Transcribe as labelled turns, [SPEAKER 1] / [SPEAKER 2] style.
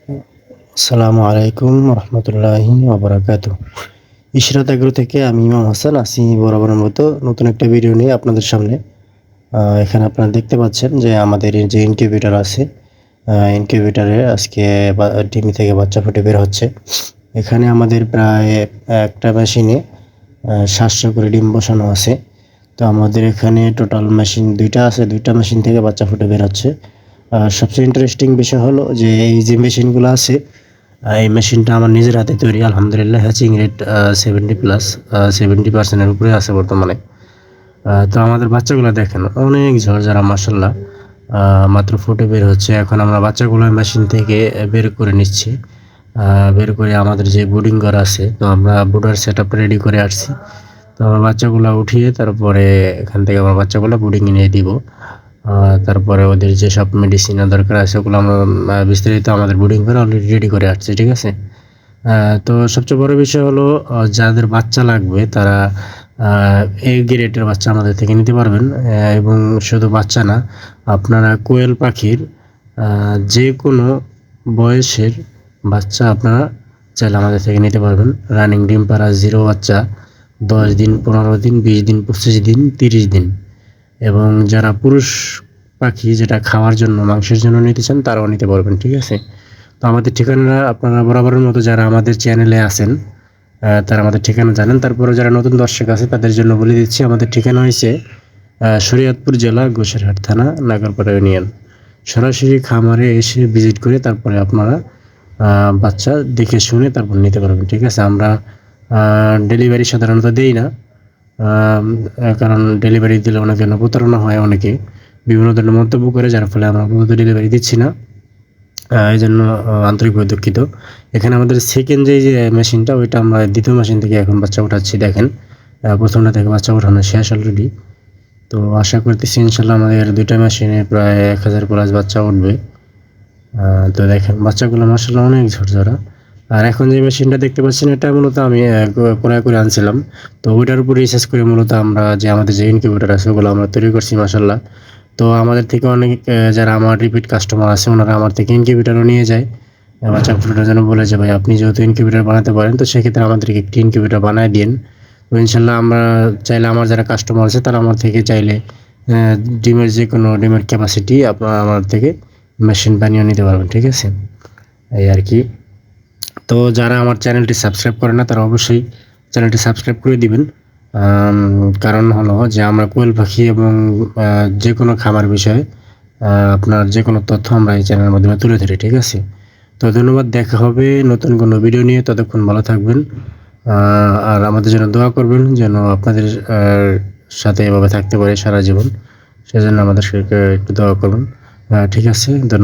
[SPEAKER 1] আসসালামু আলাইকুম রহমতুল্লাহি ওবরাকাতু। ইশরাত এগ্রো থেকে আমি ইমাম হাসান আছি বরাবরের মতো নতুন একটা ভিডিও নিয়ে আপনাদের সামনে। এখানে আপনারা দেখতে পাচ্ছেন যে আমাদের যে ইনকিউবেটর আছে, ইনকিউবেটরে আজকে ডিম থেকে বাচ্চা ফুটে বের হচ্ছে। এখানে আমাদের প্রায় একটা মেশিনে 700 করে ডিম বসানো আছে। তো আমাদের এখানে টোটাল মেশিন 2টা আছে, 2টা মেশিন থেকে বাচ্চা ফুটে বের হচ্ছে। সবচেয়ে ইন্টারেস্টিং বিষয় হলো যে এই যে মেশিনগুলো আছে, এই মেশিনটা আমার নিজের হাতে তৈরি। আলহামদুলিল্লাহ হ্যাচিং রেট 70+, 70%-এর উপরে আছে বর্তমানে। তো আমাদের বাচ্চাগুলো দেখেন অনেক ঝরঝরা মাশাল্লাহ, মাত্র ফুটে বের হচ্ছে। এখন আমরা বাচ্চাগুলো মেশিন থেকে বের করে নিচ্ছি। বের করে আমাদের যে বোর্ডিং ঘর আছে, তো আমরা বোর্ডার সেট আপ রেডি করে আসছি। তো আমার বাচ্চাগুলো উঠিয়ে তারপরে এখান থেকে আমার বাচ্চাগুলো বোর্ডিংয়ে নিয়ে দিব। তারপরে ওদের যেসব মেডিসিনের দরকার আছে ওগুলো আমরা বিস্তারিত আমাদের বোর্ডিং ঘরে অলরেডি রেডি করে আসছি, ঠিক আছে। তো সবচেয়ে বড় বিষয় হলো যাদের বাচ্চা লাগবে তারা এ গ্রেডের বাচ্চা আমাদের থেকে নিতে পারবেন। এবং শুধু বাচ্চা না, আপনারা কোয়েল পাখির যে কোনো বয়সের বাচ্চা আপনারা চাইলে আমাদের থেকে নিতে পারবেন। রানিং ডিম পাড়া জিরো বাচ্চা 10 দিন, 15 দিন, 20 দিন, 25 দিন, 30 দিন। এবং যারা পুরুষ পাখি যেটা খাওয়ার জন্য, মাংসের জন্য নিতে চান তারাও নিতে পারবেন, ঠিক আছে। তো আমাদের ঠিকানা আপনারা বরাবরের মতো যারা আমাদের চ্যানেলে আছেন তারা আমাদের ঠিকানা জানেন। তারপরে যারা নতুন দর্শক আছে তাদের জন্য বলে দিচ্ছি, আমাদের ঠিকানা হয়েছে শরীয়তপুর জেলা, গোসেরহাট থানা, নাগরপাড়া ইউনিয়ন। সরাসরি খামারে এসে ভিজিট করে তারপরে আপনারা বাচ্চা দেখে শুনে তারপর নিতে পারবেন, ঠিক আছে। আমরা ডেলিভারি সাধারণত দেই না, কারণ ডেলিভারি দিলে অনেক জন্য প্রতারণা হয়, অনেকে বিভিন্ন ধরনের মন্তব্য করে, যার ফলে আমরা মূলত ডেলিভারি দিচ্ছি না। এই জন্য আন্তরিকভাবে দুঃখিত। এখানে আমাদের সেকেন্ড যে মেশিনটা, ওইটা আমরা দ্বিতীয় মেশিন থেকে এখন বাচ্চা উঠাচ্ছি। দেখেন প্রথমটা থেকে বাচ্চা ওঠানো শেষ অলরেডি। তো আশা করতেছি ইনশাল্লাহ আমাদের 2টা মেশিনে প্রায় 1000+ বাচ্চা উঠবে। তো দেখেন বাচ্চাগুলো মাশাআল্লাহ অনেক ঝরঝরা। আর এখন যে মেশিনটা দেখতে পাচ্ছেন এটা মূলত আমি ক্রয় করে আনছিলাম। তো ওইটার উপর রিসার্চ করে মূলত আমরা যে আমাদের যে ইনকিউবেটর আছে ওগুলো আমরা তৈরি করছি মাশাআল্লাহ। তো আমাদের থেকে অনেক যারা আমার রিপিট কাস্টমার আছে ওনারা আমার থেকে ইনকিউবেটরও নিয়ে যায়। বাচ্চা ফোটানোর জন্য বলে যে ভাই আপনি যেহেতু ইনকিউবেটর বানাতে পারেন তো সেক্ষেত্রে আমাদেরকে একটি ইনকিউবেটর বানায় দিন। তো ইনশাল্লাহ আমরা চাইলে, আমার যারা কাস্টমার আছে তারা আমার থেকে চাইলে ডিমের যে কোনো ডিমের ক্যাপাসিটি আপনারা আমার থেকে মেশিন বানিয়ে নিতে পারবেন, ঠিক আছে। এই আর কি। তো যারা আমার চ্যানেলটি সাবস্ক্রাইব করে না তারা অবশ্যই চ্যানেলটি সাবস্ক্রাইব করে দিবেন। কারণ হলো যে আমরা কোয়েল পাখি এবং যে কোনো খামার বিষয়ে আপনার যে কোনো তথ্য আমরা এই চ্যানেলের মাধ্যমে তুলে ধরি, ঠিক আছে। তো ধন্যবাদ, দেখা হবে নতুন কোনো ভিডিও নিয়ে। ততক্ষণ ভালো থাকবেন, আর আমাদের জন্য দোয়া করবেন যেন আপনাদের সাথে এভাবে থাকতে পারে সারা জীবন। সেজন্য আমাদেরকে একটু দোয়া করবেন, ঠিক আছে। ধন্যবাদ।